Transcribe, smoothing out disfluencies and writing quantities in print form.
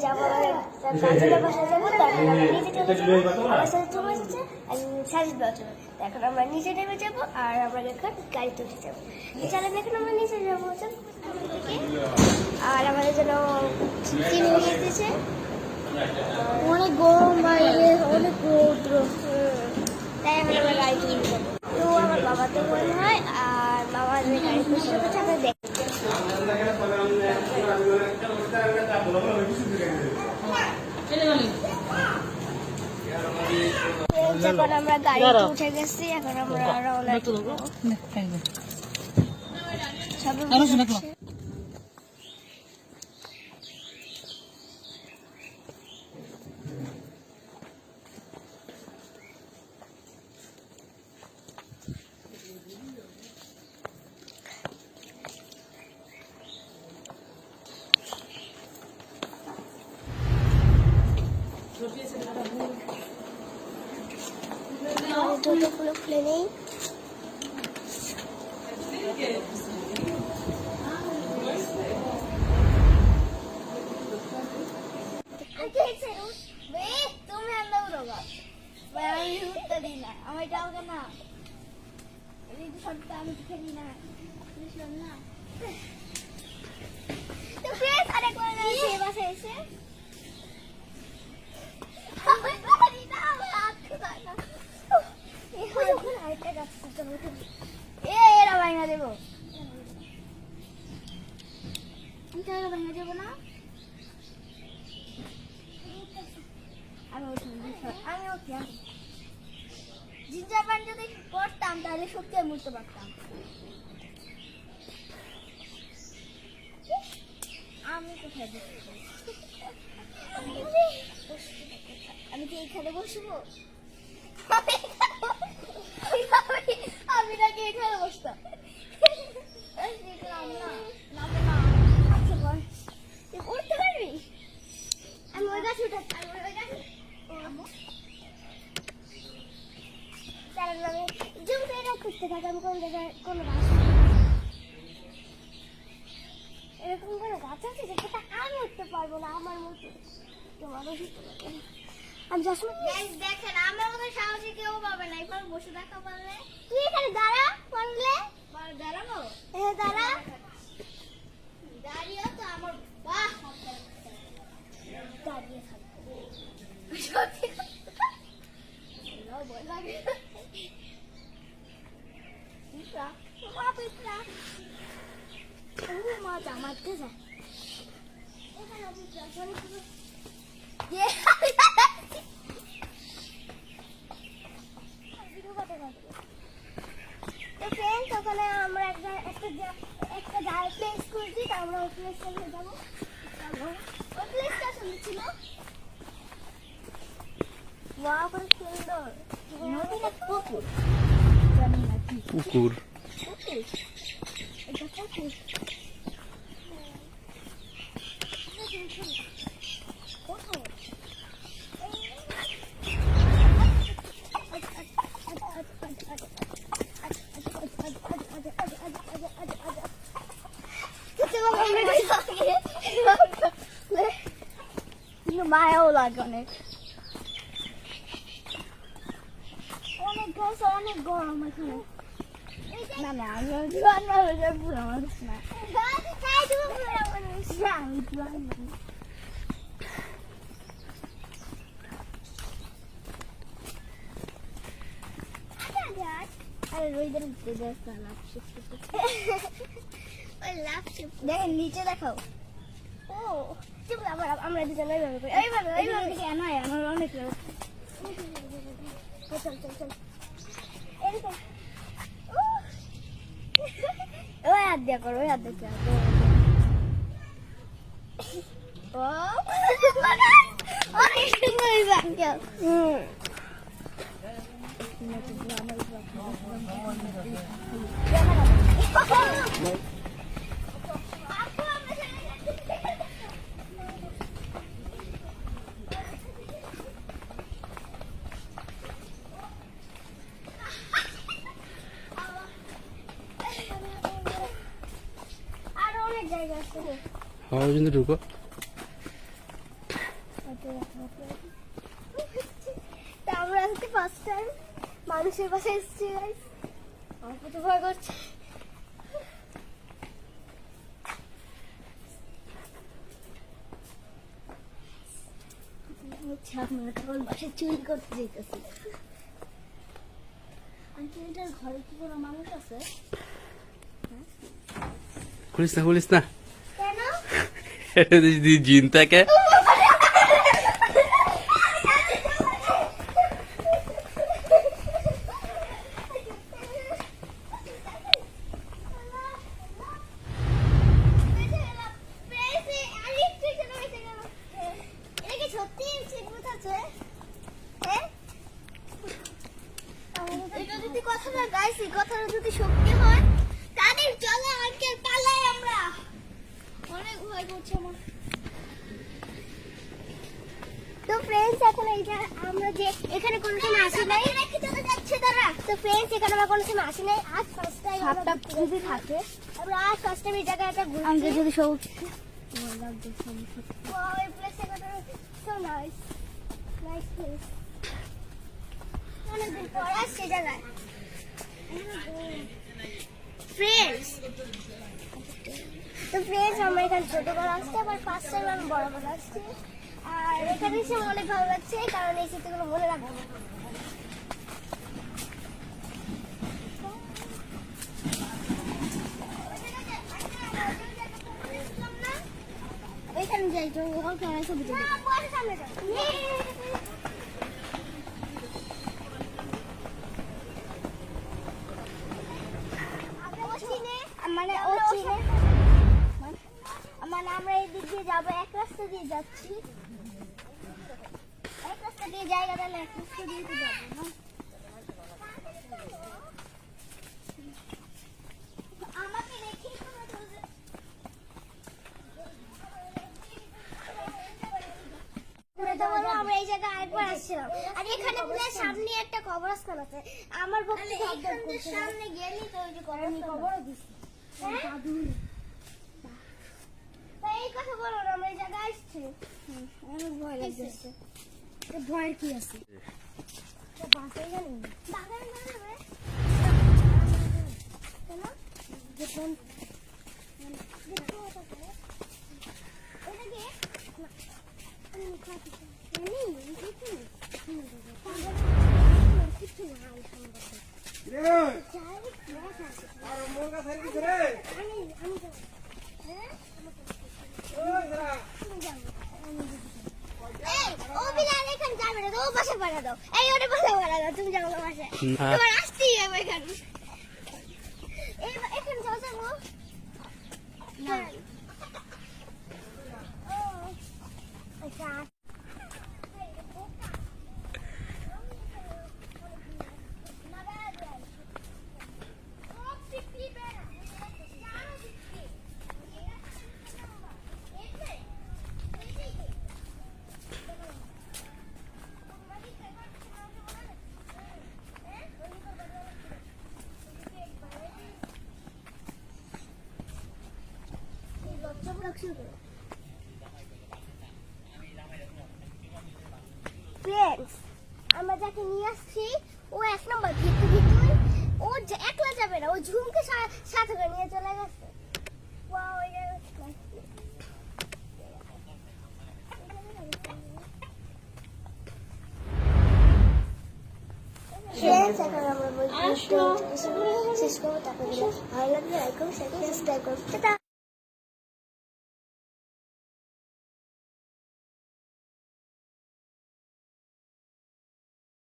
যাবো কাজের বাসায় যাবো, তারপর আমরা নিচে যাবো। আমার সাথে চলে এসেছে সাজিদ বাচ্চা। এখন আমরা নিচে নেমে যাবো আর আমরা এখন গাড়িতে উঠে যাবো। চলে এখন আমরা নিচে যাবো আর আমাদের জন্য চিনি নিয়ে এসেছে। অনেক গরম বাইরে, অনেক রৌদ্র, তাই এখন আমরা গাড়িতে উঠে যাবো। তো আমার বাবা তো মনে হয় আর বাবা যে গাড়ি খুঁজতে করছে আমরা দেখি। এখন আমরা গাড়িতে উঠে গেছি, এখন আমরা রওনা দেব। জুতোগুলো খুলে নেই। তুমি আমি উঠতে দিই না, আমার যাও না, আমি খেলি না না। বাসায় এসে এরা ভাঙা দেবো, ভাঙা দেবো না। আমি ওকে জিঞ্জার প্যান্ট যদি পরতাম তাহলে সত্যি আমি উঠতে পারতাম। আমি কোথায় বসবো? আমি কি এখানে বসবো? আমি নাকি এখানে বসতাম? উঠতে পারবি? আমি ওই গাছে উঠাচ্ছি, আমি ওই গাছে যেহেতু এটা খুঁজতে থাকি আমি কোন জায়গায় কোনো গাছ, এরকম কোনো গাছ আছে যেটা আমি উঠতে পারবো না আমার মতো, তোমারও উঠতে পারবে না। আমি দেখেন আমার মতো সাহসী কেউ পাবে না, এবার বসে দেখা পারলে। তুই এখানে দাঁড়া, পারলে দাঁড়াবো। হ্যাঁ দাঁড়া, দাঁড়িয়ে তো আমার বাহ দাঁড়িয়ে থাকবো সত্যি ভয় লাগে। মা জামাতে যায় ওখানে আমরা একটা প্লেস করছি, আমরা ওই প্লেসটা যাবো। ওই প্লেসটা শুনছিল সুন্দর নদী না পুকুর, জানি না কি পুকুর, এটা পুকুর। মায়াও লাগে অনেক, অনেক গাছ, অনেক গরম এখানে। না না আমি জোয়ান মানুষ, বুড়া মানুষ না, আমি জোয়ান মানুষ। আরে রোহিতের দেখেন নিচে দেখাও। ও আবার আমরা দুজনে এইভাবে আমার অনেক চল চল চল ওই হাত দিয়া করো, ওই হাত দেখে অনেক সুন্দর। हाँ ढुको তা আমরা আজকে ফার্স্ট টাইম মানুষের বাসায় এসেছি গাইস। আমার কত ভয় করছে। আমরা তখন বাসায় চুরি করতে যেতেছি। আন্টি এটার ঘরে কি কোনো মানুষ আছে? খুলিস না কেন? এটা যদি জিন থাকে কথাটা যদি সত্যি হয় তাদের চলে আঙ্কেল পালাই আমরা। অনেক ভয় করছে আমার। তো ফ্রেন্ডস এখন এইটা আমরা যে এখানে কোনো সময় আসি নাই রেখে চলে যাচ্ছে তারা। তো ফ্রেন্ডস এখানে আমরা কোনো সময় আসি নাই, আজ ফার্স্ট টাইম সাপটা খুবই থাকে। আমরা আজ ফার্স্ট টাইম এই জায়গাটা ঘুরছি। আমরা যদি সব ওয়াও এই প্লেসটা কত সো নাইস নাইস প্লেস। অনেকদিন পর আসছি জায়গায় ফ্রেন্ডস। তো ফ্রেন্ডস আমরা এখানে ছোট বড় আসছি, আবার ফার্স্ট টাইম আমি বড় বড় আসছি। আর এখানে এসে অনেক ভালো লাগছে কারণ এই স্মৃতিগুলো মনে রাখবো। ওইখানে যাই তো ওখানে ছবি তুলি। মানে ও চিনে মানে আমরা এই দিক দিয়ে যাবো, এক রাস্তা দিয়ে যাচ্ছি, এক রাস্তা দিয়ে জায়গা তাহলে এক রাস্তা দিয়ে তো যাবো না। আমাকে রেখে আমরা এই জায়গায় একবার আসছিলাম। আর এখানে সামনে একটা কবরস্থান আছে। আমার পক্ষে সামনে গেলি তো ওই যে কবরও দিচ্ছি। এই কথা বলো না, আমরা এই জায়গায় আসছি। অনেক ভয় লাগছে। ভয়ের কি আছে? বাসায় জানি বাগানে না রে কেন দেখুন তুমি যাবো বাসায়, তোমার আসতেই হবে এখানে। এখানে যাও যাবো না। ফ্রেন্ডস আমরা যাকে নিয়ে আসছি ও এক নম্বর ভিতু ভিতু, ও একলা যাবে না, ও ঝুমকে সাথে করে নিয়ে চলে গেছে। এখন আমরা শেষ করবো। তারপরে ভালো লাগলে লাইক করুন, সাবস্ক্রাইব করুন।